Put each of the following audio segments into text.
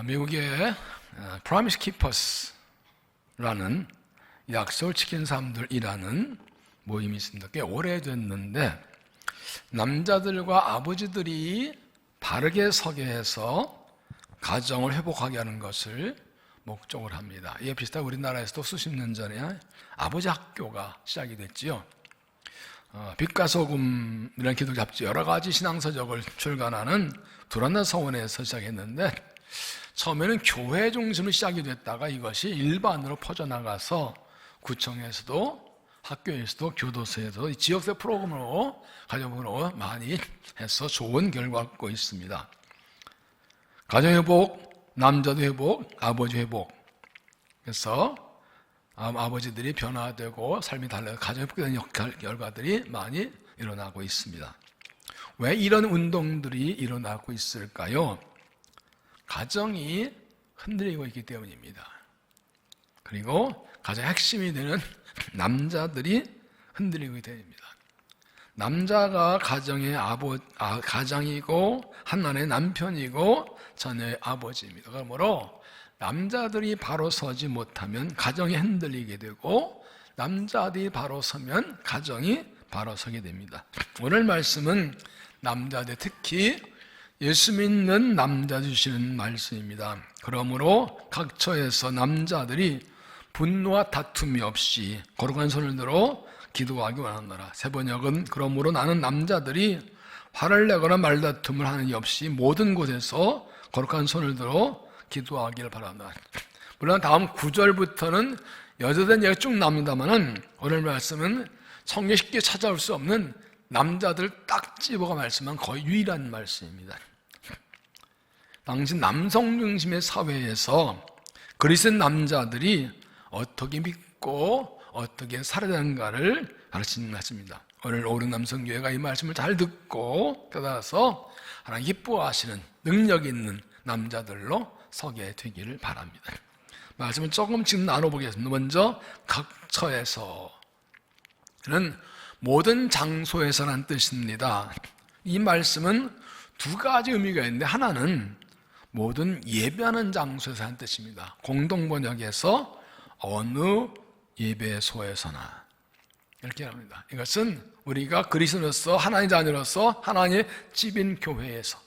미국에 Promise Keepers라는 약속을 지킨 사람들이라는 모임이 있습니다. 꽤 오래됐는데 남자들과 아버지들이 바르게 서게 해서 가정을 회복하게 하는 것을 목적으로 합니다. 이에 비슷하게 우리나라에서도 수십 년 전에 아버지 학교가 시작이 됐지요. 빛과 소금이라는 기독교 잡지 여러 가지 신앙서적을 출간하는 두란노 서원에서 시작했는데 처음에는 교회 중심으로 시작이 됐다가 이것이 일반으로 퍼져나가서 구청에서도 학교에서도 교도소에서도 지역사 프로그램으로 가정으로 많이 해서 좋은 결과를 얻고 있습니다. 가정회복, 남자도 회복, 아버지 회복. 그래서 아버지들이 변화되고 삶이 달라져 가정회복되는 결과들이 많이 일어나고 있습니다. 왜 이런 운동들이 일어나고 있을까요? 가정이 흔들리고 있기 때문입니다. 그리고 가장 핵심이 되는 남자들이 흔들리고 됩니다. 남자가 가정의 가장이고 하나님의 남편이고 자녀의 아버지입니다. 그러므로 남자들이 바로 서지 못하면 가정이 흔들리게 되고 남자들이 바로 서면 가정이 바로 서게 됩니다. 오늘 말씀은 남자들 특히 예수 믿는 남자 주시는 말씀입니다. 그러므로 각 처에서 남자들이 분노와 다툼이 없이 거룩한 손을 들어 기도하기 원하노라. 세번역은 그러므로 나는 남자들이 화를 내거나 말다툼을 하는 이 없이 모든 곳에서 거룩한 손을 들어 기도하기를 바란다. 물론 다음 9절부터는 여자된 얘기가 쭉 나옵니다만은 오늘 말씀은 성경에 쉽게 찾아올 수 없는 남자들 딱 집어가 말씀한 거의 유일한 말씀입니다. 당시 남성 중심의 사회에서 그리스도인 남자들이 어떻게 믿고 어떻게 살아야 하는가를 가르치는 말씀입니다. 오늘 오른 남성교회가 이 말씀을 잘 듣고 깨달아서 하나님 기뻐하시는 능력 있는 남자들로 서게 되기를 바랍니다. 말씀을 조금 지금 나눠보겠습니다. 먼저 각 처에서는 모든 장소에서라는 뜻입니다. 이 말씀은 두 가지 의미가 있는데 하나는 모든 예배하는 장소에서 하는 뜻입니다. 공동번역에서 어느 예배소에서나 이렇게 합니다. 이것은 우리가 그리스도로서 하나님의 자녀로서 하나님의 집인 교회에서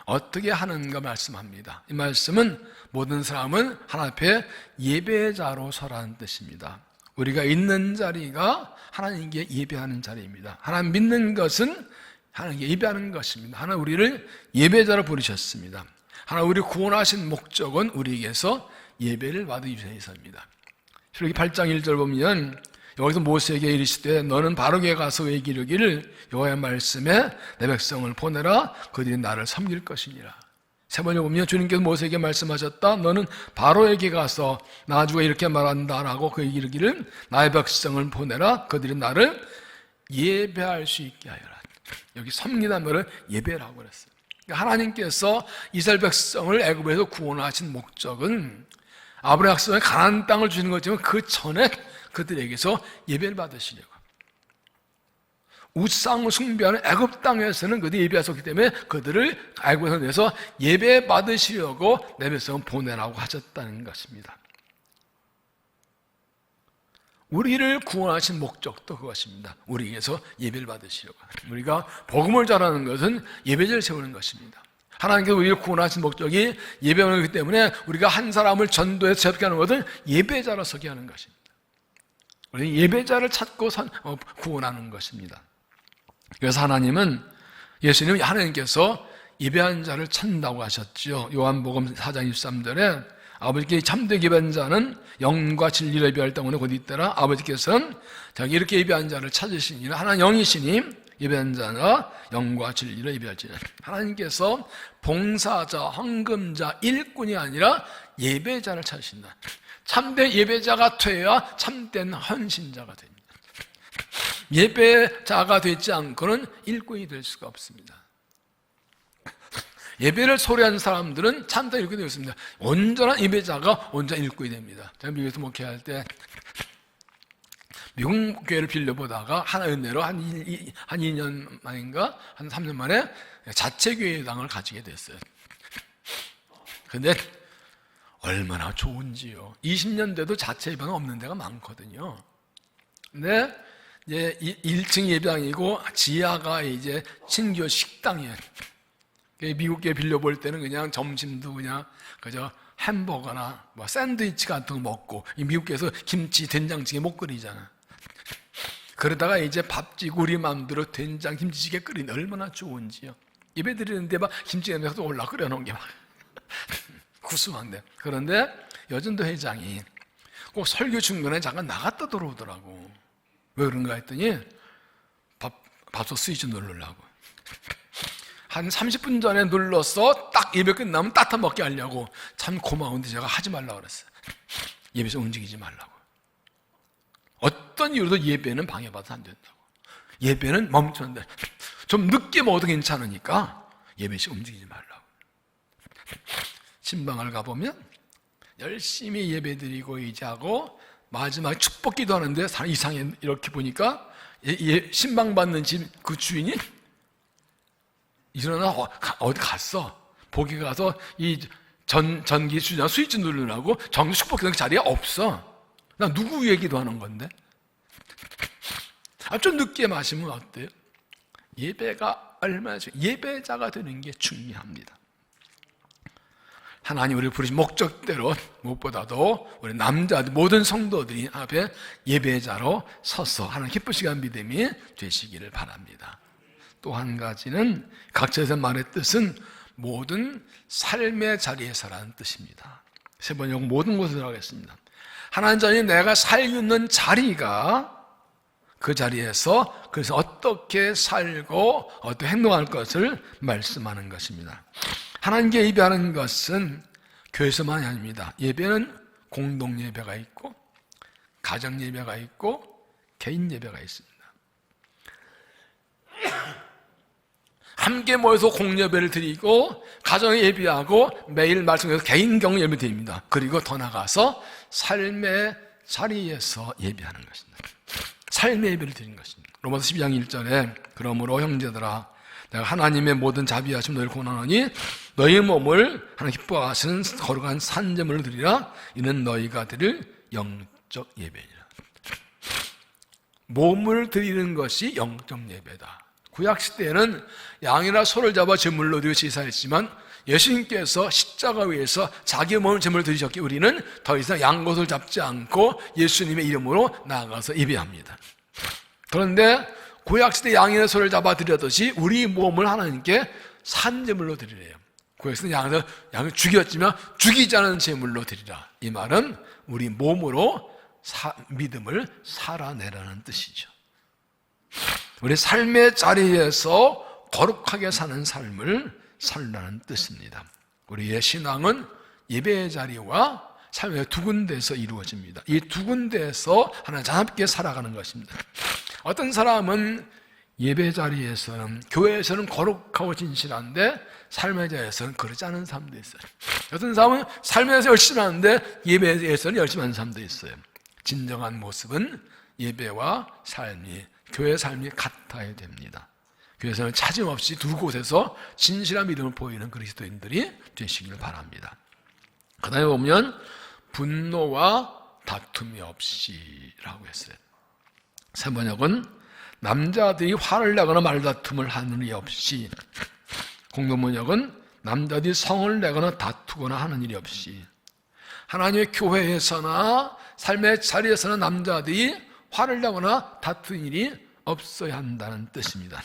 어떻게 하는가 말씀합니다. 이 말씀은 모든 사람은 하나님 앞에 예배자로 서라는 뜻입니다. 우리가 있는 자리가 하나님께 예배하는 자리입니다. 하나님 믿는 것은 하나님께 예배하는 것입니다. 하나님 우리를 예배자로 부르셨습니다. 하나님 우리를 구원하신 목적은 우리에게서 예배를 받기 위해서입니다. 출애굽기 8장 1절 보면 여기서 모세에게 이르시되 너는 바로게 가서 외기르기를 여호와의 말씀에 내 백성을 보내라 그들이 나를 섬길 것이니라. 세 번째 보면 주님께서 모세에게 말씀하셨다. 너는 바로에게 가서 나주가 이렇게 말한다라고 그에게 이르기를 나의 백성을 보내라 그들이 나를 예배할 수 있게 하여라. 여기 섬기다는 말을 예배라고 그랬어요. 하나님께서 이스라엘 백성을 애굽에서 구원하신 목적은 아브라함 백성에 가나안 땅을 주시는 거지만 그 전에 그들에게서 예배를 받으시려고. 우상을 숭배하는 애굽 땅에서는 그들이 예배하셨기 때문에 그들을 애굽에서 내서 예배 받으시려고 내 백성을 보내라고 하셨다는 것입니다. 우리를 구원하신 목적도 그것입니다. 우리에게서 예배를 받으시려고. 우리가 복음을 전하는 것은 예배자를 세우는 것입니다. 하나님께서 우리를 구원하신 목적이 예배하는 것이기 때문에 우리가 한 사람을 전도해서 새롭게 하는 것은 예배자로 서게 하는 것입니다. 우리는 예배자를 찾고 구원하는 것입니다. 그래서 하나님은 예수님은 하나님께서 예배하는 자를 찾는다고 하셨죠. 요한복음 4장 23절에 아버지께 참된 예배하는 자는 영과 진리를 예배할 땅에 곧 있더라. 아버지께서는 자기 이렇게 예배하는 자를 찾으시니라. 하나님 영이시니 예배하는 자나 영과 진리를 예배할지니라. 하나님께서 봉사자, 헌금자, 일꾼이 아니라 예배자를 찾으신다. 참된 예배자가 되어야 참된 헌신자가 됩니다. 예배자가 되지 않고는 일꾼이 될 수가 없습니다. 예배를 소리하는 사람들은 참된 일꾼이 되었습니다. 온전한 예배자가 온전한 일꾼이 됩니다. 제가 미국에서 목회할 때 미국 교회를 빌려보다가 하나 은혜로 한 2년 만인가 한 3년 만에 자체 교회당을 가지게 됐어요. 근데 얼마나 좋은지요. 20년 돼도 자체 예배는 없는 데가 많거든요. 근데 이제 1층 예배당이고 지하가 이제 친교 식당이에요. 미국에 빌려볼 때는 그냥 점심도 그냥 그저 햄버거나 뭐 샌드위치 같은 거 먹고, 미국에서 김치 된장찌개 못 끓이잖아. 그러다가 이제 밥찌고 우리 마음대로 된장 김치찌개 끓이는 얼마나 좋은지요. 예배 드리는데 막 김치 냄새가 올라 끓여놓은 게 막 구수한데. 그런데 여전도 회장이 꼭 설교 중간에 잠깐 나갔다 들어오더라고. 왜 그런가 했더니 밥솥 스위치 누르려고. 한 30분 전에 눌러서 딱 예배 끝나면 따뜻하 먹게 하려고. 참 고마운데 제가 하지 말라고 그랬어요. 예배에서 움직이지 말라고. 어떤 이유로도 예배는 방해받아서 안 된다고. 예배는 멈췄는데 좀 늦게 먹어도 괜찮으니까 예배에서 움직이지 말라고. 신방을 가보면 열심히 예배드리고 이제 하고 마지막에 축복 기도하는데 이상해. 이렇게 보니까 신방 받는 집 그 주인이 일어나 어디 갔어. 보기 가서 이 전기 주냐 스위치 누르라고 정규 축복 기도 자리에 없어. 나 누구 위해 기도하는 건데? 좀 늦게 마시면 어때요? 예배가 얼마나 예배자가 되는 게 중요합니다. 하나님 우리를 부르신 목적대로 무엇보다도 우리 남자들 모든 성도들이 앞에 예배자로 서서 하나님 기쁘시간 믿음이 되시기를 바랍니다. 또 한 가지는 각처에서 말의 뜻은 모든 삶의 자리에서라는 뜻입니다. 세 번역 모든 곳을 하겠습니다. 하나님 자녀인 내가 살는 자리가 그 자리에서 그래서 어떻게 살고 어떻게 행동할 것을 말씀하는 것입니다. 하나님께 예배하는 것은 교회에서만이 아닙니다. 예배는 공동 예배가 있고 가정 예배가 있고 개인 예배가 있습니다. 함께 모여서 공예배를 드리고 가정에 예배하고 매일 말씀에서 개인 경험 예배 드립니다. 그리고 더 나가서 삶의 자리에서 예배하는 것입니다. 삶의 예배를 드리는 것입니다. 로마서 12장 1절에 그러므로 형제들아 내가 하나님의 모든 자비하심 너희를 권하노니 너희 몸을 하나님 기뻐하시는 거룩한 산제물로 드리라. 이는 너희가 드릴 영적 예배니라. 몸을 드리는 것이 영적 예배다. 구약시대에는 양이나 소를 잡아 제물로 드리고 제사했지만 예수님께서 십자가 위에서 자기 몸을 제물로 드리셨기에 우리는 더 이상 양것을 잡지 않고 예수님의 이름으로 나아가서 예배합니다. 그런데 구약시대 양이나 소를 잡아 드렸듯이 우리 몸을 하나님께 산제물로 드리래요. 구약시대 양을 죽였지만 죽이지 않은 제물로 드리라. 이 말은 우리 몸으로 믿음을 살아내라는 뜻이죠. 우리 삶의 자리에서 거룩하게 사는 삶을 살라는 뜻입니다. 우리의 신앙은 예배의 자리와 삶의 두 군데에서 이루어집니다. 이 두 군데에서 하나 자유롭게 살아가는 것입니다. 어떤 사람은 예배 자리에서는 교회에서는 거룩하고 진실한데 삶의 자리에서는 그렇지 않은 사람도 있어요. 어떤 사람은 삶에서 열심히 하는데 예배에서는 열심히 하는 사람도 있어요. 진정한 모습은 예배와 삶이 교회 삶이 같아야 됩니다. 교회에서는 차짐없이 두 곳에서 진실한 믿음을 보이는 그리스도인들이 되시기를 바랍니다. 그 다음에 보면 분노와 다툼이 없이라고 했어요. 세 번역은 남자들이 화를 내거나 말다툼을 하는 일이 없이, 공동번역은 남자들이 성을 내거나 다투거나 하는 일이 없이. 하나님의 교회에서나 삶의 자리에서는 남자들이 화를 내거나 다투는 일이 없어야 한다는 뜻입니다.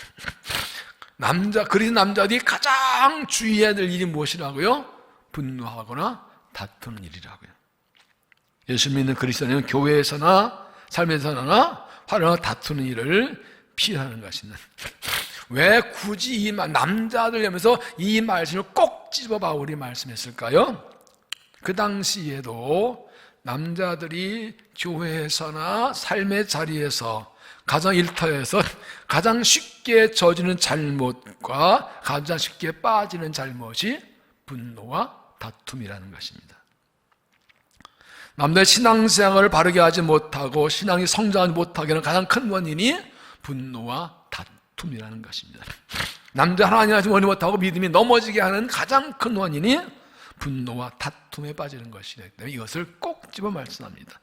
그래서 남자들이 가장 주의해야 될 일이 무엇이라고요? 분노하거나 다투는 일이라고요. 예수 믿는 그리스도인은 교회에서나 삶에서나 화를 내거나 다투는 일을 피하는 것입니다. 왜 굳이 남자들 하면서 이 말씀을 꼭 집어 바울이 말씀했을까요? 그 당시에도 남자들이 교회에서나 삶의 자리에서 가장 일터에서 가장 쉽게 저지르는 잘못과 가장 쉽게 빠지는 잘못이 분노와 다툼이라는 것입니다. 남자의 신앙생활을 바르게 하지 못하고 신앙이 성장하지 못하게 하는 가장 큰 원인이 분노와 다툼이라는 것입니다. 남자 하나님 하지 못하고 믿음이 넘어지게 하는 가장 큰 원인이 분노와 다툼에 빠지는 것이기 때문에 이것을 꼭 집어 말씀합니다.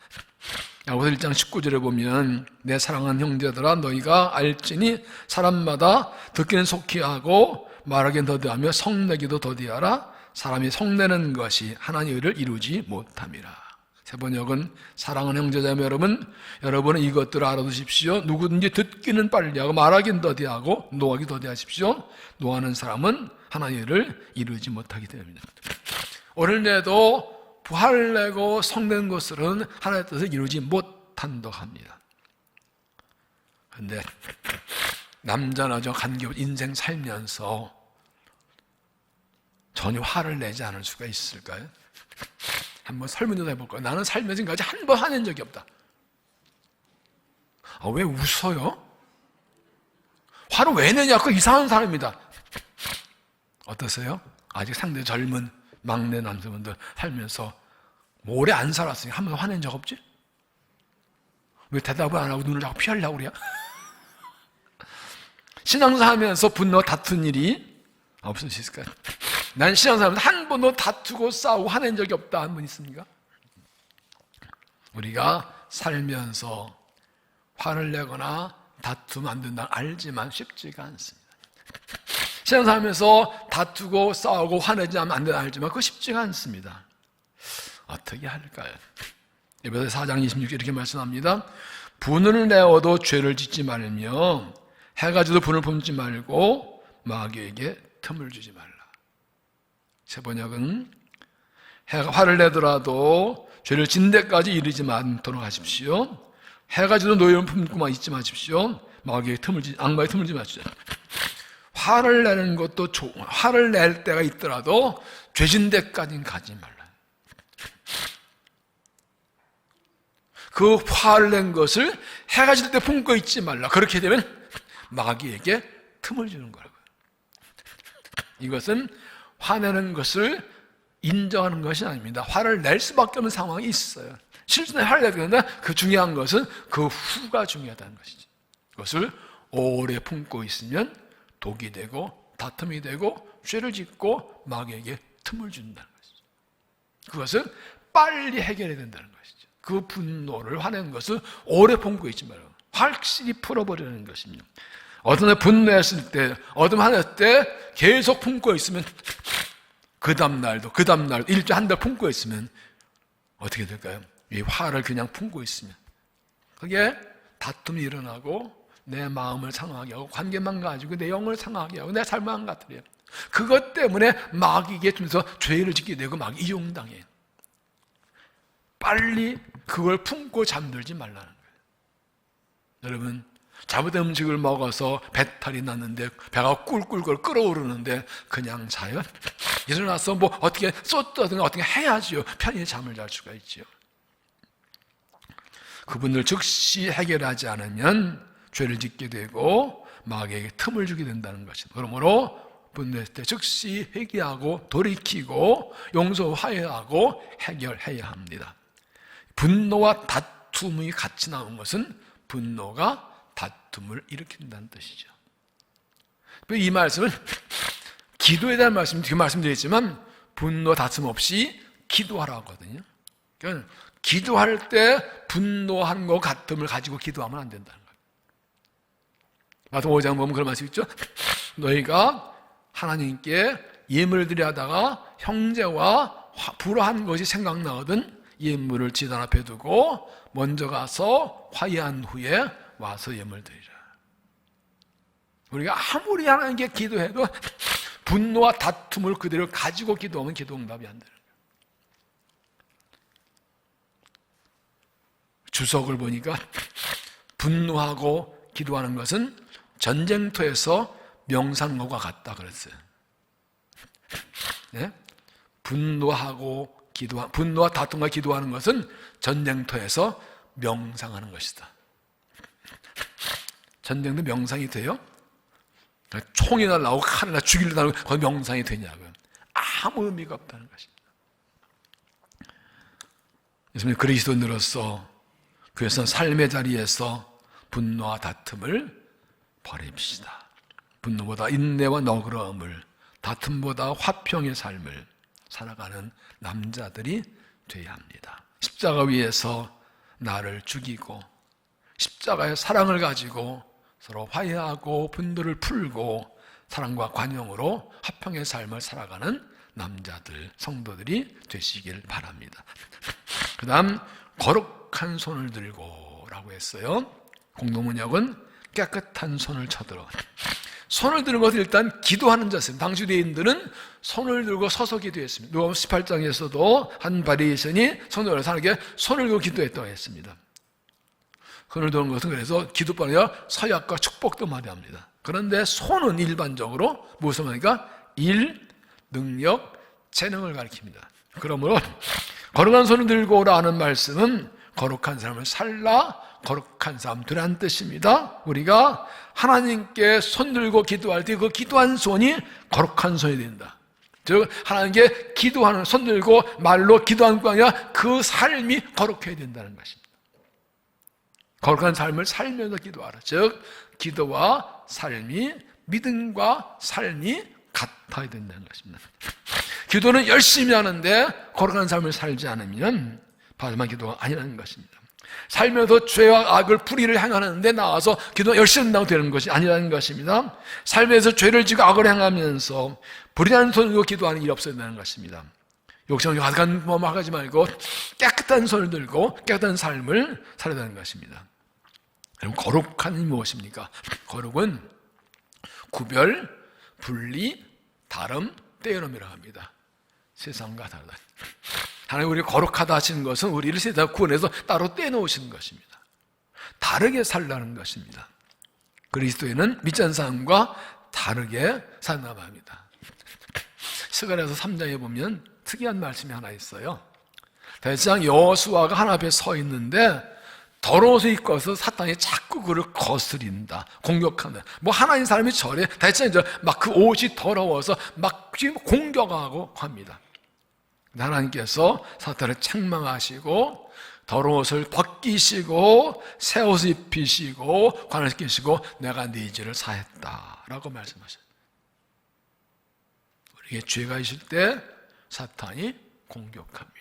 야고보서 1장 19절에 보면 내 사랑하는 형제들아 너희가 알지니 사람마다 듣기는 속히 하고 말하기는 더디하며 성내기도 더디하라. 사람이 성내는 것이 하나님의 의를 이루지 못함이라. 세 번역은 사랑하는 형제자매 여러분은 이것들을 알아두십시오. 누구든지 듣기는 빨리하고 말하기는 더디하고 노하기 더디하십시오. 노하는 사람은 하나님의 의를 이루지 못하기 때문입니다. 오늘 내도 부활을 내고 성낸 것들은 하나님의 뜻을 이루지 못한다고 합니다. 그런데 남자나 여자 관계없이 인생 살면서 전혀 화를 내지 않을 수가 있을까요? 한번 설문조사 해볼까요? 나는 살면서 지금까지 한 번 화낸 적이 없다. 왜 웃어요? 화를 왜 내냐고 이상한 사람입니다. 어떠세요? 아직 상대 젊은 막내 남성분들 살면서 오래 안 살았으니 한 번 화낸 적 없지? 왜 대답을 안 하고 눈을 자꾸 피하려고 그래요? 신앙사 하면서 분노 다툰 일이 없을 수 있을까요? 난 신앙사 하면서 한 번도 다투고 싸우고 화낸 적이 없다 한 분 있습니까? 우리가 살면서 화를 내거나 다투면 안 된다 알지만 쉽지가 않습니다. 신앙사 하면서 다투고 싸우고 화내지 않으면 안 된다 알지만 그거 쉽지가 않습니다. 어떻게 할까요? 에베소서 4장 26절 이렇게 말씀합니다. 분을 내어도 죄를 짓지 말며 해가 지도 분을 품지 말고 마귀에게 틈을 주지 말라. 세 번역은 해가 화를 내더라도 죄를 진 데까지 이르지 않도록 하십시오. 해가 지도 노여움 품고만 있지 마십시오. 마귀의 악마의 틈을 주지 마십시오. 화를 내는 것도 화를 낼 때가 있더라도 죄진 데까지는 가지 말라. 그 화를 낸 것을 해가 질 때 품고 있지 말라. 그렇게 되면 마귀에게 틈을 주는 거라고요. 이것은 화내는 것을 인정하는 것이 아닙니다. 화를 낼 수밖에 없는 상황이 있어요. 실제로 화를 내야 되는데 그 중요한 것은 그 후가 중요하다는 것이죠. 그것을 오래 품고 있으면 독이 되고 다툼이 되고 죄를 짓고 마귀에게 틈을 준다는 것이죠. 그것을 빨리 해결해야 된다는 것이죠. 그 분노를 화낸 것을 오래 품고 있지 말고 확실히 풀어버리는 것입니다. 어떤 애 분노했을 때, 화냈을 때 계속 품고 있으면 그 다음날도 일주일 한 달 품고 있으면 어떻게 될까요? 이 화를 그냥 품고 있으면 그게 다툼이 일어나고 내 마음을 상하게 하고 관계만 가지고 내 영을 상하게 하고 내 삶을 망가뜨려요. 그것 때문에 마귀에게 주면서 죄를 짓게 되고 마귀 이용당해요. 빨리 그걸 품고 잠들지 말라는 거예요. 여러분, 잘못된 음식을 먹어서 배탈이 났는데 배가 꿀꿀 끓어오르는데 그냥 자요? 일어나서 뭐 어떻게 쏟든가 어떻게 해야지요. 편히 잠을 잘 수가 있죠. 그분들 즉시 해결하지 않으면 죄를 짓게 되고 마귀에게 틈을 주게 된다는 것입니다. 그러므로 분노했을 때 즉시 회개하고 돌이키고 용서 화해하고 해결해야 합니다. 분노와 다툼이 같이 나온 것은 분노가 다툼을 일으킨다는 뜻이죠. 이 말씀은 기도에 대한 말씀드렸지만 분노 다툼 없이 기도하라고 하거든요. 그러니까 기도할 때 분노하는 것 같음을 가지고 기도하면 안 된다는 거예요. 마태복음 5장 보면 그런 말씀 있죠. 너희가 하나님께 예물을 드려 하다가 형제와 불화한 것이 생각나거든 예물을 지단 앞에 두고 먼저 가서 화해한 후에 와서 예물 드리라. 우리가 아무리 하나님께 기도해도 분노와 다툼을 그대로 가지고 기도하면 기도 응답이 안 되는 거예요. 주석을 보니까 분노하고 기도하는 것은 전쟁터에서 명상과 같다 그랬어요. 네? 분노와 다툼과 기도하는 것은 전쟁터에서 명상하는 것이다. 전쟁도 명상이 돼요? 총이나 나오고 칼이나 죽이려고 하는 거 명상이 되냐고요. 아무 의미가 없다는 것입니다. 예수님 그리스도인으로서 그래서 삶의 자리에서 분노와 다툼을 버립시다. 분노보다 인내와 너그러움을, 다툼보다 화평의 삶을, 살아가는 남자들이 되어야 합니다. 십자가 위에서 나를 죽이고 십자가의 사랑을 가지고 서로 화해하고 분들을 풀고 사랑과 관용으로 화평의 삶을 살아가는 남자들, 성도들이 되시길 바랍니다. 그 다음 거룩한 손을 들고 라고 했어요. 공동문역은 깨끗한 손을 쳐들어. 손을 드는 것은 일단 기도하는 자세입니다. 당시 유대인들은 손을 들고 서서 기도했습니다. 누가복음 18장에서도 한 바리새인이 손을 들어 사람에게 손을 들고 기도했다고 했습니다. 손을 드는 것은 그래서 기도뿐 아니라 서약과 축복도 말합니다. 그런데 손은 일반적으로 무엇을 말합니까? 일, 능력, 재능을 가리킵니다. 그러므로 거룩한 손을 들고 라는 말씀은 거룩한 사람을 살라, 거룩한 사람들이란 뜻입니다. 우리가 하나님께 손 들고 기도할 때 그 기도한 손이 거룩한 손이 된다. 즉 하나님께 기도하는 손 들고 말로 기도하는 거 아니라 그 삶이 거룩해야 된다는 것입니다. 거룩한 삶을 살면서 기도하라. 즉 기도와 삶이, 믿음과 삶이 같아야 된다는 것입니다. 기도는 열심히 하는데 거룩한 삶을 살지 않으면 바르만 기도가 아니라는 것입니다. 살면서 죄와 악을 불의를 행하는데 나와서 기도가 열심히 한다고 되는 것이 아니라는 것입니다. 삶에서 죄를 지고 악을 행하면서 불의한 손으로 기도하는 일이 없어야 된다는 것입니다. 욕심을 가득한 마음을 하지 말고 깨끗한 손을 들고 깨끗한 삶을 살아야 되는 것입니다. 그럼 거룩함이 무엇입니까? 거룩은 구별, 분리, 다름, 떼어놓음이라고 합니다. 세상과 다르다. 하나님 우리 거룩하다 하시는 것은 우리를 세상 구원해서 따로 떼놓으시는 것입니다. 다르게 살라는 것입니다. 그리스도인은 믿지 않는 사람과 다르게 산다고 합니다. 스가랴서 3장에 보면 특이한 말씀이 하나 있어요. 대장 여호수아가 하나님 앞에 서 있는데 더러워서 입고서 사탄이 자꾸 그를 거스린다, 공격한다. 뭐 하나님 사람이 저래 대체 이제 막 그 옷이 더러워서 막 공격하고 합니다. 하나님께서 사탄을 책망하시고 더러운 옷을 벗기시고 새 옷을 입히시고 관을 끼시고 내가 네 죄를 사했다라고 말씀하셨어요. 우리에게 죄가 있을 때 사탄이 공격합니다.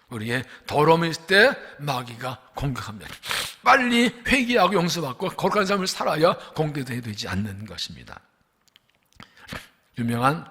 우리의 더러움이 있을 때 마귀가 공격합니다. 빨리 회개하고 용서받고 거룩한 삶을 살아야 공격되지 않는 것입니다. 유명한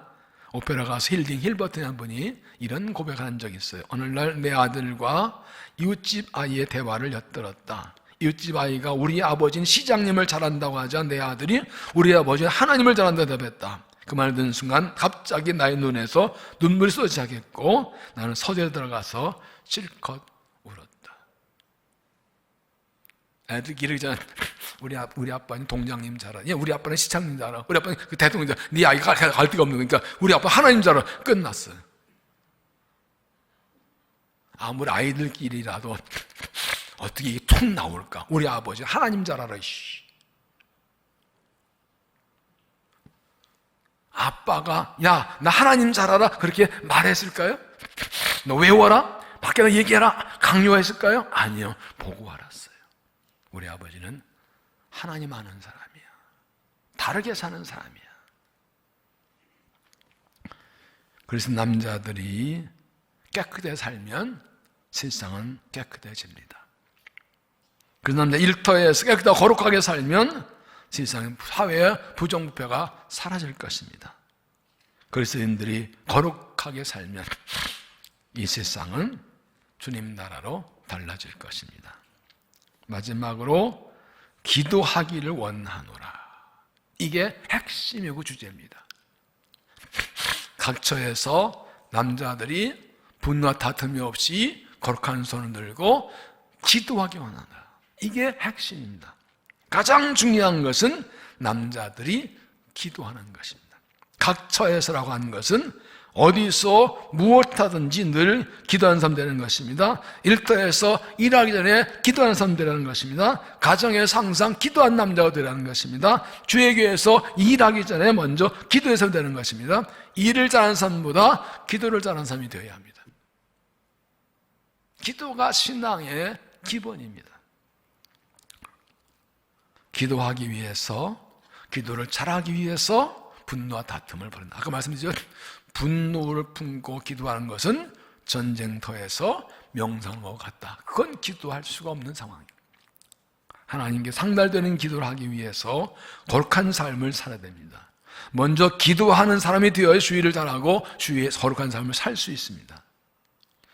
오페라 가수 힐딩 힐버튼이라는 분이 이런 고백한 적이 있어요. 오늘날 내 아들과 이웃집 아이의 대화를 엿들었다. 이웃집 아이가 우리 아버지는 시장님을 잘한다고 하자 내 아들이 우리 아버지는 하나님을 잘한다고 대답했다. 그 말을 듣는 순간 갑자기 나의 눈에서 눈물이 쏟아지기 시작했고 나는 서재에 들어가서 실컷 울었다. 애들끼리 그냥 우리 아빠는 동장님 잘 알아. 우리 아빠는 시장님 잘 알아. 우리 아빠는 그 대통령 잘 알아. 네 아이가 갈 데가 없는 거니까 우리 아빠 하나님 잘 알아. 끝났어요. 아무리 아이들끼리라도 어떻게 이게 툭 나올까? 우리 아버지 하나님 잘 알아. 아빠가 야, 나 하나님 잘 알아. 그렇게 말했을까요? 너 외워라. 밖에서 얘기해라. 강요했을까요? 아니요. 보고 알았어요. 우리 아버지는 하나님 아는 사람이야. 다르게 사는 사람이야. 그래서 남자들이 깨끗하게 살면 세상은 깨끗해집니다. 그래서 남자 일터에서 깨끗하고 거룩하게 살면 세상의 사회의 부정부패가 사라질 것입니다. 그리스도인들이 거룩하게 살면 이 세상은 주님 나라로 달라질 것입니다. 마지막으로 기도하기를 원하노라. 이게 핵심이고 주제입니다. 각처에서 남자들이 분노와 다툼이 없이 거룩한 손을 들고 기도하기 원하노라. 이게 핵심입니다. 가장 중요한 것은 남자들이 기도하는 것입니다. 각처에서라고 하는 것은 어디서 무엇하든지 늘 기도하는 사람 되는 것입니다. 일터에서 일하기 전에 기도하는 사람 되라는 것입니다. 가정에서 항상 기도한 남자가 되라는 것입니다. 주의교회에서 일하기 전에 먼저 기도해서 되는 것입니다. 일을 잘하는 사람보다 기도를 잘하는 사람이 되어야 합니다. 기도가 신앙의 기본입니다. 기도하기 위해서, 기도를 잘하기 위해서 분노와 다툼을 벌인다. 아까 말씀드렸죠? 분노를 품고 기도하는 것은 전쟁터에서 명상하고 같다. 그건 기도할 수가 없는 상황입니다. 하나님께 상달되는 기도를 하기 위해서 거룩한 삶을 살아야 됩니다. 먼저 기도하는 사람이 되어야 주의를 잘하고 주위에 거룩한 삶을 살 수 있습니다.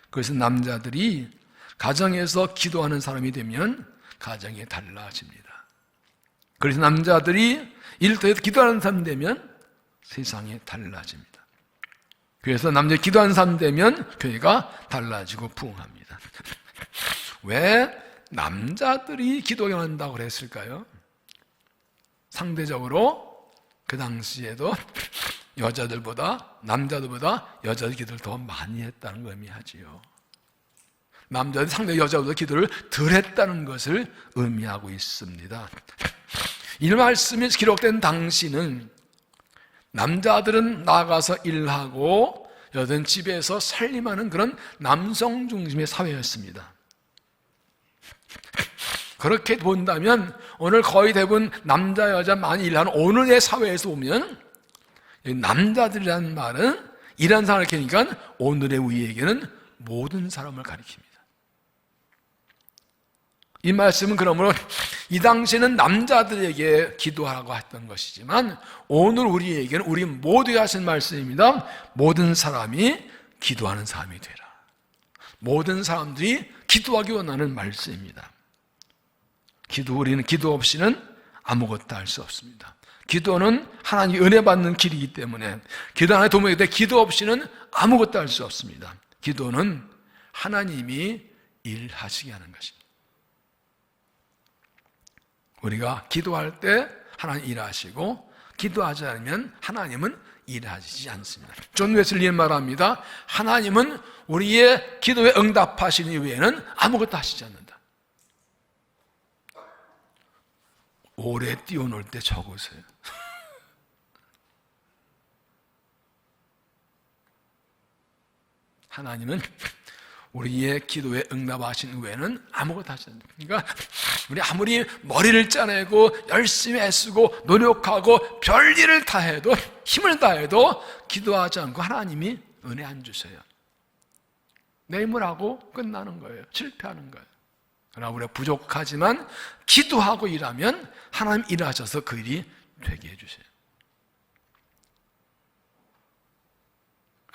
그래서 남자들이 가정에서 기도하는 사람이 되면 가정이 달라집니다. 그래서 남자들이 일터에서 기도하는 사람 되면 세상이 달라집니다. 그래서 남자 기도하는 사람 되면 교회가 달라지고 부흥합니다. 왜 남자들이 기도한다고 그랬을까요? 상대적으로 그 당시에도 남자들보다 여자들 기도를 더 많이 했다는 걸 의미하지요. 남자들이 상대 여자보다 기도를 덜 했다는 것을 의미하고 있습니다. 이 말씀이 기록된 당시는 남자들은 나가서 일하고 여자들은 집에서 살림하는 그런 남성 중심의 사회였습니다. 그렇게 본다면 오늘 거의 대부분 남자 여자 많이 일하는 오늘의 사회에서 보면 남자들이라는 말은 일하는 사람을 가리키니까 오늘의 우리에게는 모든 사람을 가리킵니다. 이 말씀은 그러므로 이 당시에는 남자들에게 기도하라고 했던 것이지만 오늘 우리에게는 우리 모두에 하신 말씀입니다. 모든 사람이 기도하는 사람이 되라. 모든 사람들이 기도하기 원하는 말씀입니다. 우리는 기도 없이는 아무것도 할 수 없습니다. 기도는 하나님이 은혜 받는 길이기 때문에 기도 하나의 도움이 돼 기도 없이는 아무것도 할 수 없습니다. 기도는 하나님이 일하시게 하는 것입니다. 우리가 기도할 때 하나님 일하시고 기도하지 않으면 하나님은 일하시지 않습니다. 존 웨슬리는 말합니다. 하나님은 우리의 기도에 응답하시는 이후에는 아무것도 하시지 않는다. 오래 뛰어놀 때 적으세요. 하나님은 우리의 기도에 응답하신 후에는 아무것도 하지 않는다. 그러니까 우리 아무리 머리를 짜내고 열심히 애쓰고 노력하고 별일을 다 해도 힘을 다해도 기도하지 않고 하나님이 은혜 안 주세요. 내 힘을 하고 끝나는 거예요. 실패하는 거예요. 그러나 우리가 부족하지만 기도하고 일하면 하나님 일하셔서 그 일이 되게 해주세요.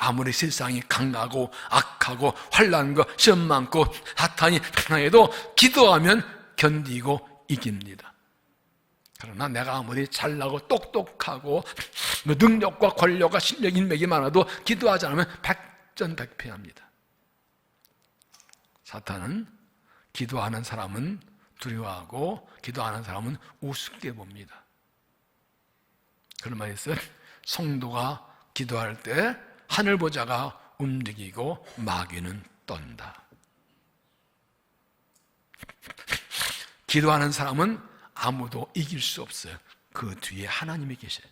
아무리 세상이 강하고 악하고 환난과 시험 많고 사탄이 강해도 기도하면 견디고 이깁니다. 그러나 내가 아무리 잘나고 똑똑하고 능력과 권력과 실력, 인맥이 많아도 기도하지 않으면 백전백패합니다. 사탄은 기도하는 사람은 두려워하고 기도하는 사람은 우습게 봅니다. 그런 말이 있어요. 성도가 기도할 때 하늘 보좌가 움직이고 마귀는 떤다. 기도하는 사람은 아무도 이길 수 없어요. 그 뒤에 하나님이 계셔요.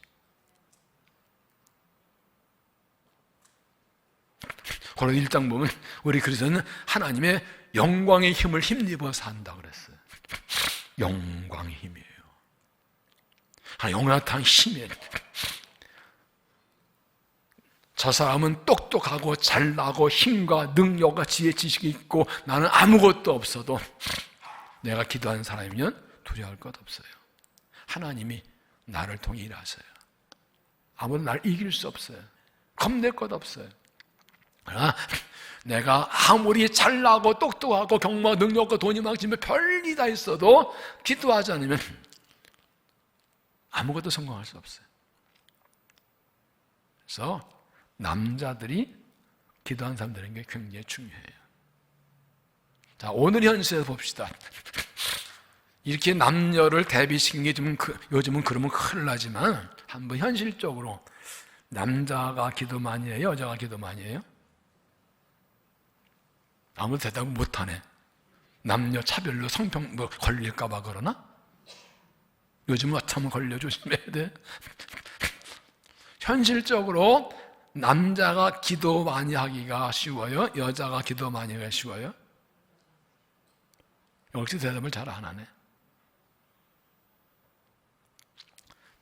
고린도 1장 보면 우리 그리스도는 하나님의 영광의 힘을 힘입어 산다고 그랬어요. 영광의 힘이에요. 영원한 힘이에요. 저 사람은 똑똑하고 잘나고 힘과 능력과 지혜 지식이 있고 나는 아무것도 없어도 내가 기도하는 사람이면 두려워할 것 없어요. 하나님이 나를 통해 일하세요. 아무도 나를 이길 수 없어요. 겁낼 것 없어요. 그러나 내가 아무리 잘나고 똑똑하고 경마 능력과 돈이 많지만 별일이 다 있어도 기도하지 않으면 아무것도 성공할 수 없어요. 그래서 남자들이 기도하는 사람들인 게 굉장히 중요해요. 자, 오늘 현실에서 봅시다. 이렇게 남녀를 대비시킨 게 요즘은 그러면 큰일 나지만 한번 현실적으로 남자가 기도 많이 해요? 여자가 기도 많이 해요? 아무도 대답을 못하네. 남녀 차별로 성평 걸릴까봐 그러나? 요즘은 어쩌면 걸려 조심해야 돼. 현실적으로 남자가 기도 많이 하기가 쉬워요? 여자가 기도 많이 하기가 쉬워요? 역시 대답을 잘 안 하네.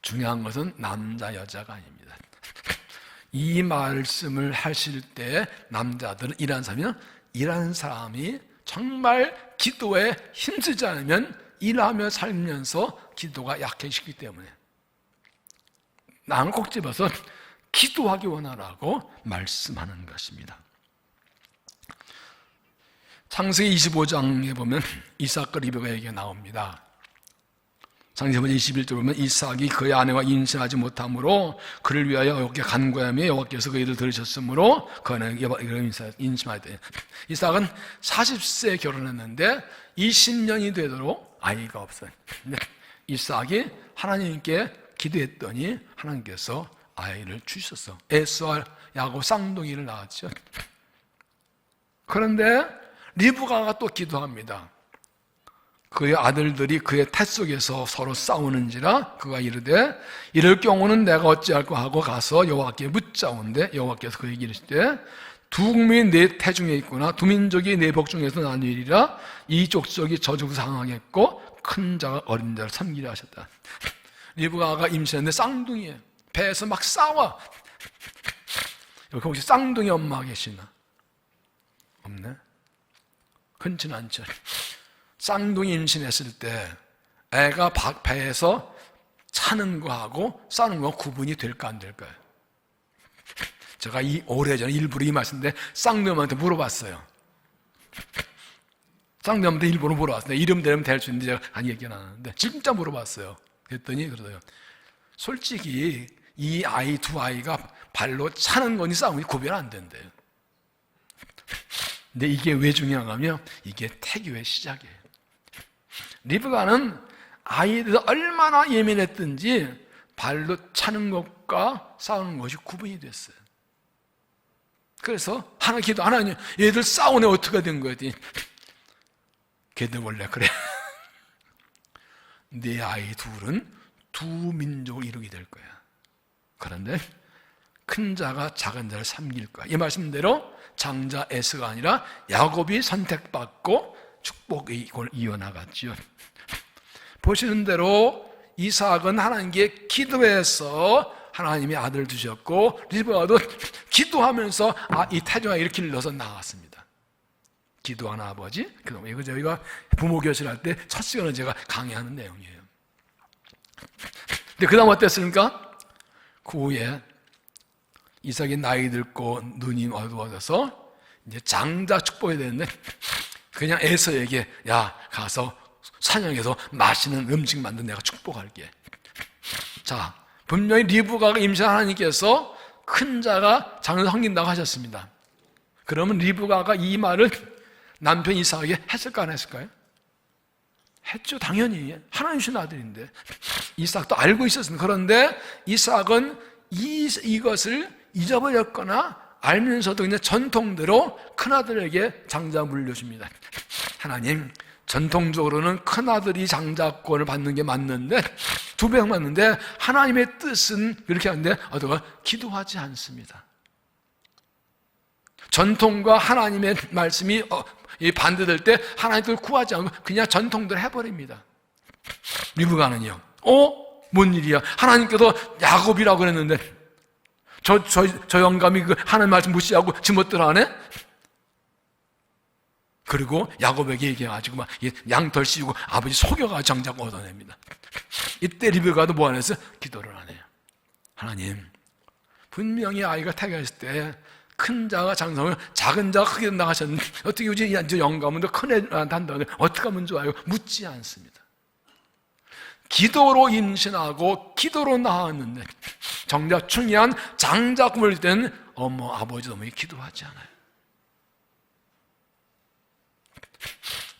중요한 것은 남자, 여자가 아닙니다. 이 말씀을 하실 때 남자들은 일하는 사람이 정말 기도에 힘쓰지 않으면 일하며 살면서 기도가 약해지기 때문에 나는 꼭 집어서 기도하기 원하라고 말씀하는 것입니다. 창세기 25장에 보면 이삭과 리브가 얘기가 나옵니다. 창세기 21절 보면 이삭이 그의 아내와 임신하지 못하므로 그를 위하여 여호와께 간구하며 여호와께서 그 일을 들으셨으므로 그는 임신하되 이삭은 40세에 결혼했는데 20년이 되도록 아이가 없어요. 이삭이 하나님께 기도했더니 하나님께서 아이를 주셨어. 에서와 야곱 쌍둥이를 낳았죠. 그런데 리브가가 또 기도합니다. 그의 아들들이 그의 태 속에서 서로 싸우는지라 그가 이르되 이럴 경우는 내가 어찌할까 하고 가서 여호와께 묻자온데 여호와께서 그에게 이르시되 두 국민이 네 태 중에 있구나 두 민족이 네 복 중에서 나뉘리라 이 족속이 저족을 상하겠고 큰 자가 어린 자를 섬기려 하셨다. 리브가가 임신했는데 쌍둥이에요. 배에서 막 싸워. 여기 혹시 쌍둥이 엄마 계시나? 없네? 흔치는 않죠. 쌍둥이 임신했을 때 애가 배에서 차는 거하고 싸는 거 구분이 될까 안 될까요? 제가 오래전에 일부러 이 말씀인데 쌍둥이한테 물어봤어요. 쌍둥이한테 일부러 물어봤어요. 이름 되면 될 수 있는데 제가 한 얘기는 안 하는데 진짜 물어봤어요. 그랬더니 그러더요. 솔직히 이 아이 두 아이가 발로 차는 거니 싸우니 구별 안 된대요. 근데 이게 왜 중요한가면 이게 태교의 시작이에요. 리브가는 아이들이 얼마나 예민했든지 발로 차는 것과 싸우는 것이 구분이 됐어요. 그래서 하나님 얘들 싸우네 어떻게 된 거지? 걔들 원래 그래. 네 아이 둘은 두 민족을 이루게 될 거야. 그런데 큰 자가 작은 자를 섬길 거야. 이 말씀대로 장자 에서가 아니라 야곱이 선택받고 축복의 이걸 이어나갔죠. 보시는 대로 이삭은 하나님께 기도해서 하나님이 아들을 주셨고 리브가도 기도하면서 이 태중아 이렇게 일러서 나왔습니다. 기도하는 아버지. 이거 저희가 부모 교실 할 때 첫 시간은 제가 강의하는 내용이에요. 근데 그 다음 어땠습니까? 그 후에 이삭이 나이 들고 눈이 어두워져서 이제 장자 축복이 되는데 그냥 에서에게 야 가서 사냥해서 맛있는 음식 만든 내가 축복할게. 자, 분명히 리브가가 임신한 하나님께서 큰 자가 장을 섬긴다고 하셨습니다. 그러면 리브가가 이 말을 남편 이삭에게 했을까 안 했을까요? 했죠. 당연히 하나님 주신 아들인데 이삭도 알고 있었습니다. 그런데 이삭은 이것을 잊어버렸거나 알면서도 그냥 전통대로 큰아들에게 장자 물려줍니다. 하나님 전통적으로는 큰아들이 장자권을 받는 게 맞는데 두 배 맞는데 하나님의 뜻은 그렇게 하는데 어디가 기도하지 않습니다. 전통과 하나님의 말씀이 반대될 때 하나님을 구하지 않고 그냥 전통대로 해버립니다. 리브가는요. 뭔 일이야? 하나님께서 야곱이라고 그랬는데 저 영감이 그 하나님 말씀 무시하고 지멋대로 하네? 그리고 야곱에게 얘기해가지고 막 양털 씌우고 아버지 속여가 정작 얻어냅니다. 이때 리브가도 뭐 안 했어? 기도를 안 해요. 하나님, 분명히 아이가 태어났을 때 큰 자가 장성을 작은 자가 크게 된다고 하셨는데 어떻게 요즘 저 영감은 더 큰 애한테 한다는데 어떻게 하면 좋아요? 묻지 않습니다. 기도로 임신하고 기도로 낳았는데 정작 중요한 장자 꿈을 때는 아버지도 어머니 기도하지 않아요.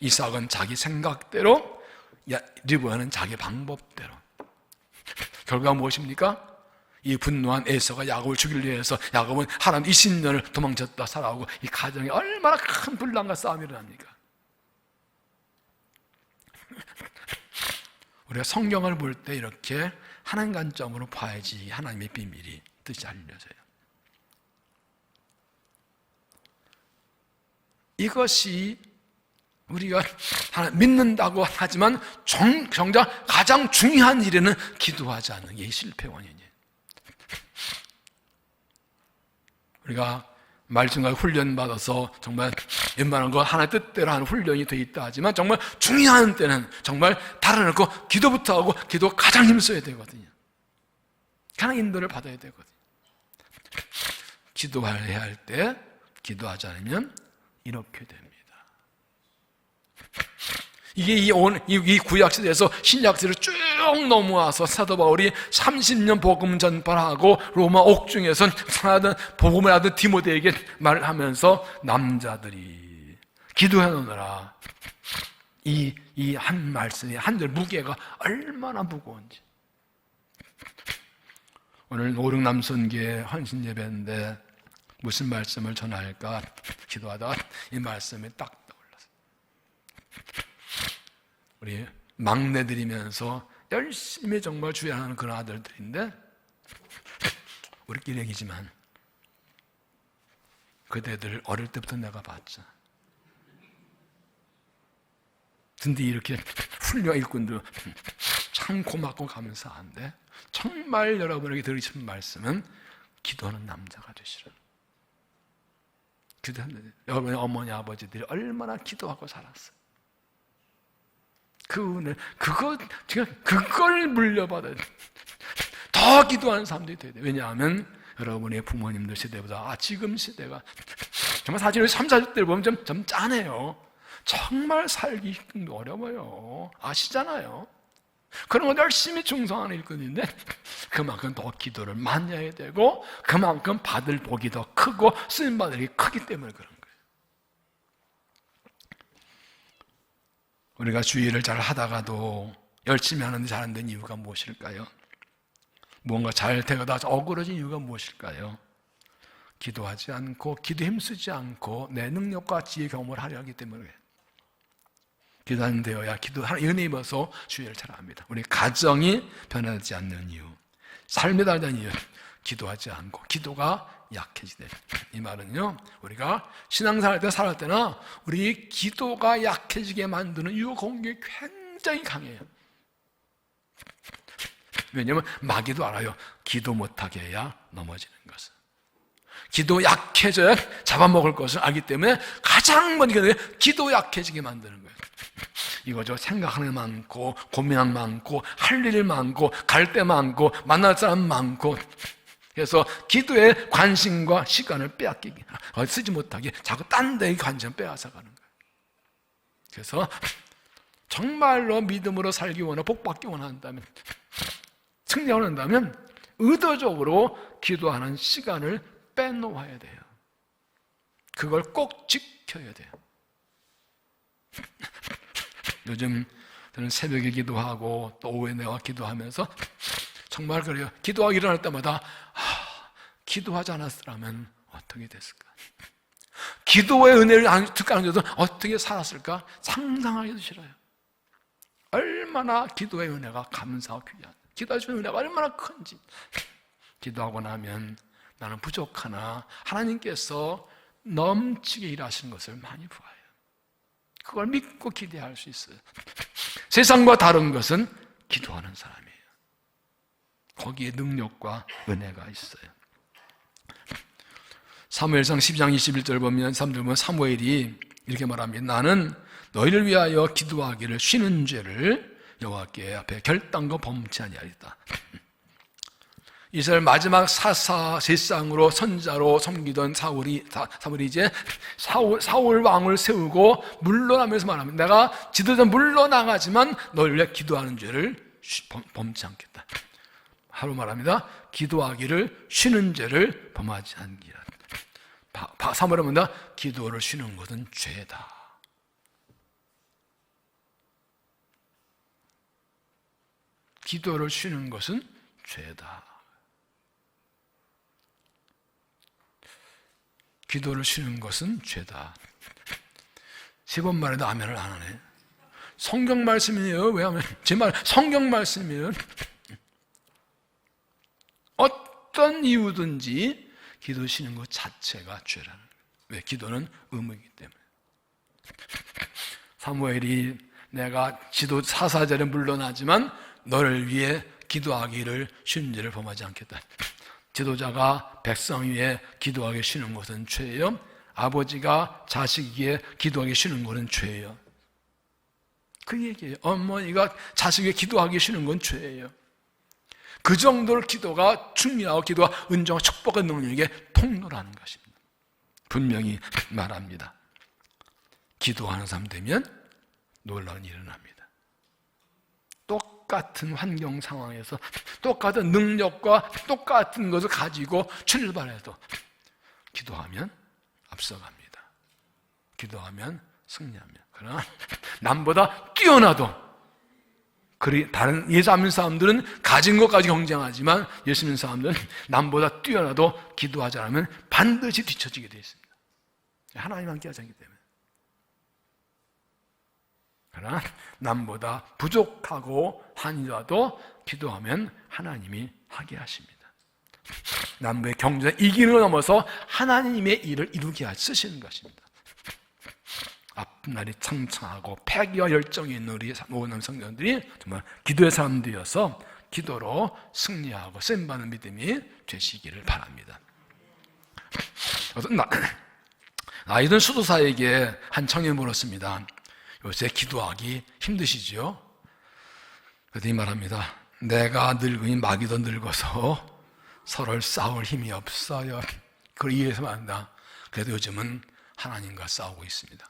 이삭은 자기 생각대로, 리브가는 자기 방법대로. 결과가 무엇입니까? 이 분노한 에서가 야곱을 죽이려 해서 야곱은 하나님 20년을 도망쳤다 살아오고 이 가정에 얼마나 큰 분란과 싸움이 일어납니까? 우리가 성경을 볼 때 이렇게 하나님 관점으로 봐야지 하나님의 비밀이 뜻이 알려져요. 이것이 우리가 믿는다고 하지만 정작 가장 중요한 일에는 기도하지 않는 게 실패 원인이에요. 우리가 말씀과 훈련 받아서 정말 웬만한 거 하나의 뜻대로 하는 훈련이 돼 있다 하지만 정말 중요한 때는 정말 달아놓고 기도부터 하고 기도 가장 힘써야 되거든요. 가장 인도를 받아야 되거든요. 기도해야 할 때 기도하지 않으면 이렇게 됩니다. 이게 이 구약시대에서 신약시대를 쭉 넘어와서 사도 바울이 30년 복음 전파하고 로마 옥중에서 복음을 하던 디모데에게 말을 하면서 남자들이 기도해 놓으라. 이 한 말씀이 한절 무게가 얼마나 무거운지. 오늘 노릉남선교회 헌신예배인데 무슨 말씀을 전할까 기도하다가 이 말씀이 딱 떠올랐어요. 우리 막내들이면서 열심히 정말 주야하는 그런 아들들인데 우리끼리 얘기지만 그대들 어릴 때부터 내가 봤잖아. 근데 이렇게 훌륭한 일꾼들 참 고맙고 감사한데 정말 여러분에게 들으신 말씀은 기도하는 남자가 되시라. 여러분의 어머니 아버지들이 얼마나 기도하고 살았어요. 그 은혜, 그걸 물려받아야 돼. 더 기도하는 사람들이 돼야 돼. 왜냐하면 여러분의 부모님들 세대보다 지금 세대가 정말 사실 3, 40대를 보면 좀 짠해요. 정말 살기 어려워요. 아시잖아요. 그런 건 열심히 충성하는 일꾼인데 그만큼 더 기도를 많이 해야 되고 그만큼 받을 복이 더 크고 쓰임받을 일이 크기 때문에 그런 거예요. 우리가 주의를 잘 하다가도 열심히 하는데 잘 안 되는 이유가 무엇일까요? 무언가 잘 되다가 억울해진 이유가 무엇일까요? 기도하지 않고 기도 힘쓰지 않고 내 능력과 지혜 경험을 하려 하기 때문에 기도하는 되어야 은혜 입어서 주의를 잘 합니다. 우리 가정이 변하지 않는 이유, 삶에 달린 이유, 기도하지 않고 기도가 약해지네. 이 말은요, 우리가 신앙생활 때 살았을 때나 우리 기도가 약해지게 만드는 이 공격이 굉장히 강해요. 왜냐하면 마귀도 알아요. 기도 못하게 해야 넘어지는 것을. 기도 약해져야 잡아먹을 것을 알기 때문에 가장 먼저 기도 약해지게 만드는 거예요. 이거죠. 생각하는 게 많고 고민하는 게 많고 할 일이 많고 갈 데 많고 만날 사람 많고 그래서 기도에 관심과 시간을 빼앗기게 쓰지 못하게 자꾸 딴 데에 관심을 빼앗아 가는 거예요. 그래서 정말로 믿음으로 살기 원하고 복받기 원한다면 승리하고 한다면 의도적으로 기도하는 시간을 빼놓아야 돼요. 그걸 꼭 지켜야 돼요. 요즘 저는 새벽에 기도하고 또 오후에 내가 기도하면서 정말 그래요. 기도하기 일어날 때마다 기도하지 않았으면 어떻게 됐을까? 기도의 은혜를 듣지 않아도 어떻게 살았을까? 상상하기도 싫어요. 얼마나 기도의 은혜가 감사하고 귀한, 기도해주는 은혜가 얼마나 큰지. 기도하고 나면 나는 부족하나 하나님께서 넘치게 일하시는 것을 많이 보아요. 그걸 믿고 기대할 수 있어요. 세상과 다른 것은 기도하는 사람이에요. 거기에 능력과 은혜가 있어요. 사무엘상 12장 21절 보면 사람들 보면 사무엘이 이렇게 말합니다. 나는 너희를 위하여 기도하기를 쉬는 죄를 여호와께 앞에 결단코 범치 아니하리다. 이스라엘 마지막 제사장으로 선자로 섬기던 사울이 이제 사울 왕을 세우고 물러나면서 말합니다. 내가 지도자 물러나가지만 너를 위해 기도하는 죄를 범치 않겠다. 하루 말합니다. 기도하기를 쉬는 죄를 범하지 않기라. 사무엘은 뭐냐? 기도를 쉬는 것은 죄다. 기도를 쉬는 것은 죄다. 기도를 쉬는 것은 죄다. 3번 말해도 아멘을 안 하네. 성경 말씀이에요. 왜냐하면 제 말 성경 말씀이에요. 어떤 이유든지 기도 쉬는 것 자체가 죄라는 거예요. 왜? 기도는 의무이기 때문에. 사무엘이 내가 지도 사사절에 물러나지만 너를 위해 기도하기를 쉬는 죄를 범하지 않겠다. 지도자가 백성 위에 기도하기 쉬는 것은 죄예요. 아버지가 자식 위에 기도하기 쉬는 것은 죄예요. 그 얘기예요. 어머니가 자식 위에 기도하기 쉬는 건 죄예요. 그 정도로 기도가 중요하고 기도가 은정과 축복의 능력의 통로라는 것입니다. 분명히 말합니다. 기도하는 사람 되면 놀라운 일이 일어납니다. 똑같은 환경 상황에서 똑같은 능력과 똑같은 것을 가지고 출발해도 기도하면 앞서갑니다. 기도하면 승리합니다. 그러나 남보다 뛰어나도 다른 예수 안 믿는 사람들은 가진 것까지 경쟁하지만 예수 믿는 사람들은 남보다 뛰어나도 기도하지 않으면 반드시 뒤처지게 되어 있습니다. 하나님 함께 하지 않기 때문에. 그러나 남보다 부족하고 한이라도 기도하면 하나님이 하게 하십니다. 남부의 경쟁 이기는 걸 넘어서 하나님의 일을 이루게 쓰시는 것입니다. 앞날이 창창하고 패기와 열정이 있는 우리 모든 성도들이 정말 기도의 사람들이어서 기도로 승리하고 쓰임받는 믿음이 되시기를 바랍니다. 나이든 수도사에게 한 청년이 물었습니다. 요새 기도하기 힘드시죠? 그랬더니 말합니다. 내가 늙으니 마귀도 늙어서 서로를 싸울 힘이 없어요. 그걸 이해해서 말한다. 그래도 요즘은 하나님과 싸우고 있습니다.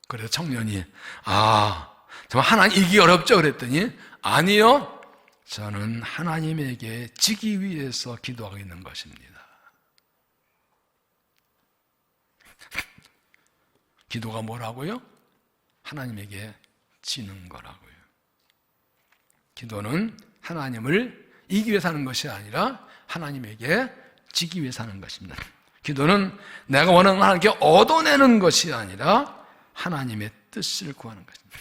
그래서 청년이 정말 하나님 이기기 어렵죠? 그랬더니 아니요. 저는 하나님에게 지기 위해서 기도하고 있는 것입니다. 기도가 뭐라고요? 하나님에게 지는 거라고요. 기도는 하나님을 이기기 위해서 하는 것이 아니라 하나님에게 지기 위해서 하는 것입니다. 기도는 내가 원하는 하나님께 얻어내는 것이 아니라 하나님의 뜻을 구하는 것입니다.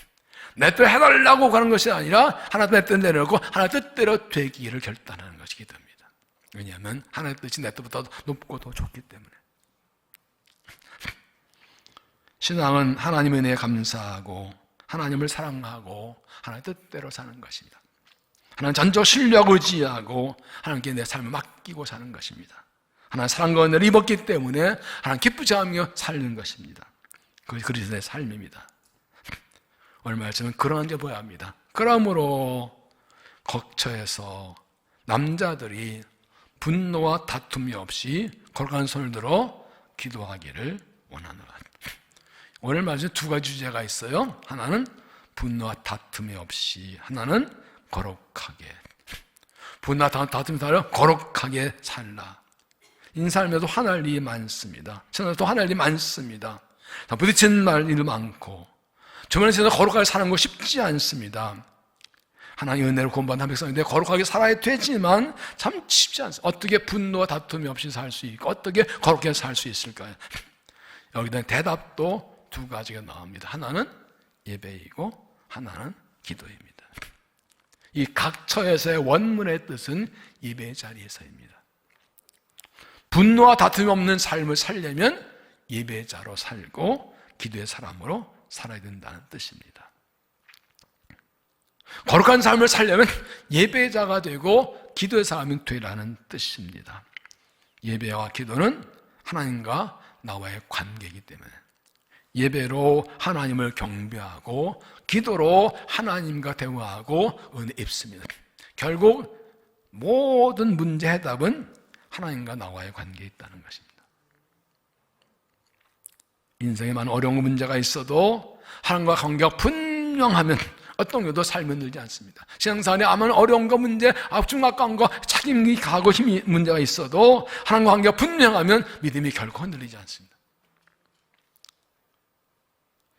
내 뜻 해달라고 하는 것이 아니라 하나님의 뜻 내려놓고 하나님의 뜻대로 되기를 결단하는 것이 기도입니다. 왜냐하면 하나님의 뜻이 내 뜻보다 높고 더 좋기 때문에. 신앙은 하나님의 은혜에 감사하고 하나님을 사랑하고 하나님의 뜻대로 사는 것입니다. 하나님 전적 신뢰하고 의지하고 하나님께 내 삶을 맡기고 사는 것입니다. 하나님 사랑과 은혜를 입었기 때문에 하나님 기쁘지 않으며 살는 것입니다. 그것이 그리스도의 삶입니다. 오늘 말씀은 그러한 게 보여야 합니다. 그러므로 거처에서 남자들이 분노와 다툼이 없이 거룩한 손을 들어 기도하기를 원하노라. 오늘 말씀에 두 가지 주제가 있어요. 하나는 분노와 다툼이 없이, 하나는 거룩하게. 분노와 다툼이 달려 거룩하게 살라. 인사삶에도 화날 일이 많습니다. 세상에도 화날 일이 많습니다. 부딪히는 일이 많고 주변에 세상 거룩하게 사는 거 쉽지 않습니다. 하나님의 은혜를 구원받은 백성인데 거룩하게 살아야 되지만 참 쉽지 않습니다. 어떻게 분노와 다툼이 없이 살 수 있고 어떻게 거룩하게 살 수 있을까요? 여기에 대한 대답도 두 가지가 나옵니다. 하나는 예배이고 하나는 기도입니다. 이 각처에서의 원문의 뜻은 예배의 자리에서입니다. 분노와 다툼이 없는 삶을 살려면 예배자로 살고 기도의 사람으로 살아야 된다는 뜻입니다. 거룩한 삶을 살려면 예배자가 되고 기도의 사람이 되라는 뜻입니다. 예배와 기도는 하나님과 나와의 관계이기 때문에 예배로 하나님을 경배하고 기도로 하나님과 대화하고 은혜 입습니다. 결국 모든 문제 해답은 하나님과 나와의 관계에 있다는 것입니다. 인생에 많은 어려운 문제가 있어도 하나님과 관계가 분명하면 어떤 경우도 삶은 늘지 않습니다. 신앙생활에 아무런 어려운 거 문제, 중압감 거, 책임이 가고 힘이 문제가 있어도 하나님과 관계가 분명하면 믿음이 결코 흔들리지 않습니다.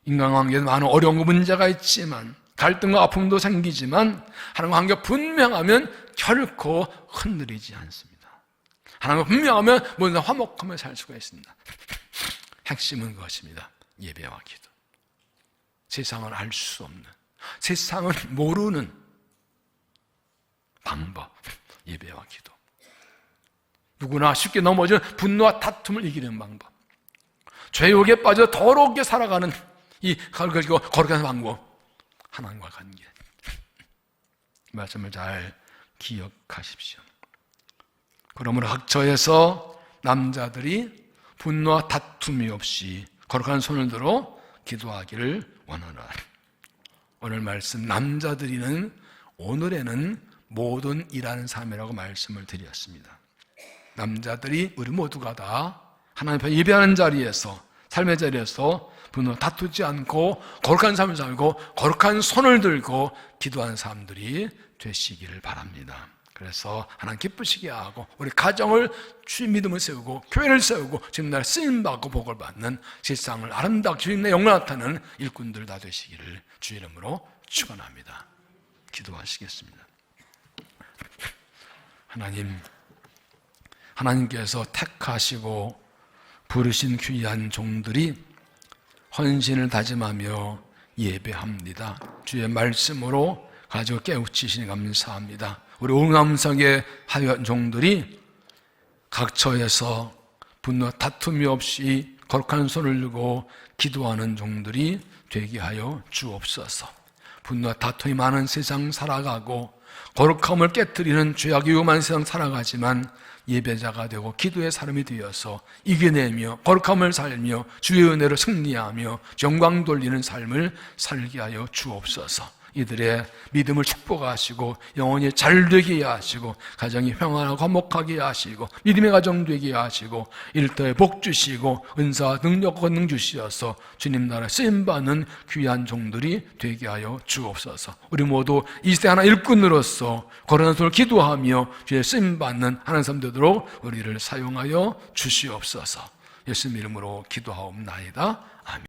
인간관계에 많은 어려운 거 문제가 있지만 갈등과 아픔도 생기지만 하나님과 관계가 분명하면 결코 흔들리지 않습니다. 하나님과 분명하면 모든 화목하며 살 수가 있습니다. 핵심은 그것입니다. 예배와 기도. 세상을 알 수 없는, 세상을 모르는 방법, 예배와 기도. 누구나 쉽게 넘어지는 분노와 다툼을 이기는 방법, 죄욕에 빠져 더럽게 살아가는 이 거룩한 방법, 하나님과 관계. 말씀을 잘 기억하십시오. 그러므로 각처에서 남자들이 분노와 다툼이 없이 거룩한 손을 들어 기도하기를 원하노라. 오늘 말씀 남자들이는 오늘에는 모든 일하는 삶이라고 말씀을 드렸습니다. 남자들이 우리 모두가 다 하나님 앞에 예배하는 자리에서 삶의 자리에서 분노 다투지 않고 거룩한 삶을 살고 거룩한 손을 들고 기도하는 사람들이 되시기를 바랍니다. 그래서 하나님 기쁘시게 하고 우리 가정을 주의 믿음을 세우고 교회를 세우고 지금 날 쓰임받고 복을 받는 세상을 아름답게 주님의 영광 나타내는 일꾼들 다 되시기를 주의 이름으로 축원합니다. 기도하시겠습니다. 하나님께서 택하시고 부르신 귀한 종들이 헌신을 다짐하며 예배합니다. 주의 말씀으로 가지고 깨우치시니 감사합니다. 우리 오남성의 하연 종들이 각처에서 분노 다툼이 없이 거룩한 손을 들고 기도하는 종들이 되게 하여 주옵소서. 분노와 다툼이 많은 세상 살아가고 거룩함을 깨뜨리는 죄악이 위험한 세상 살아가지만 예배자가 되고 기도의 사람이 되어서 이겨내며 거룩함을 살며 주의 은혜로 승리하며 영광 돌리는 삶을 살게 하여 주옵소서. 이들의 믿음을 축복하시고 영혼이 잘되게 하시고 가정이 평안하고 화목하게 하시고 믿음의 가정 되게 하시고 일터에 복 주시고 은사와 능력 권능 주시어서 주님 나라 쓰임받는 귀한 종들이 되게 하여 주옵소서. 우리 모두 이 시대 하나 일꾼으로서 거룩한 손을 기도하며 주의 쓰임받는 하나님 사람 되도록 우리를 사용하여 주시옵소서. 예수님 이름으로 기도하옵나이다. 아멘.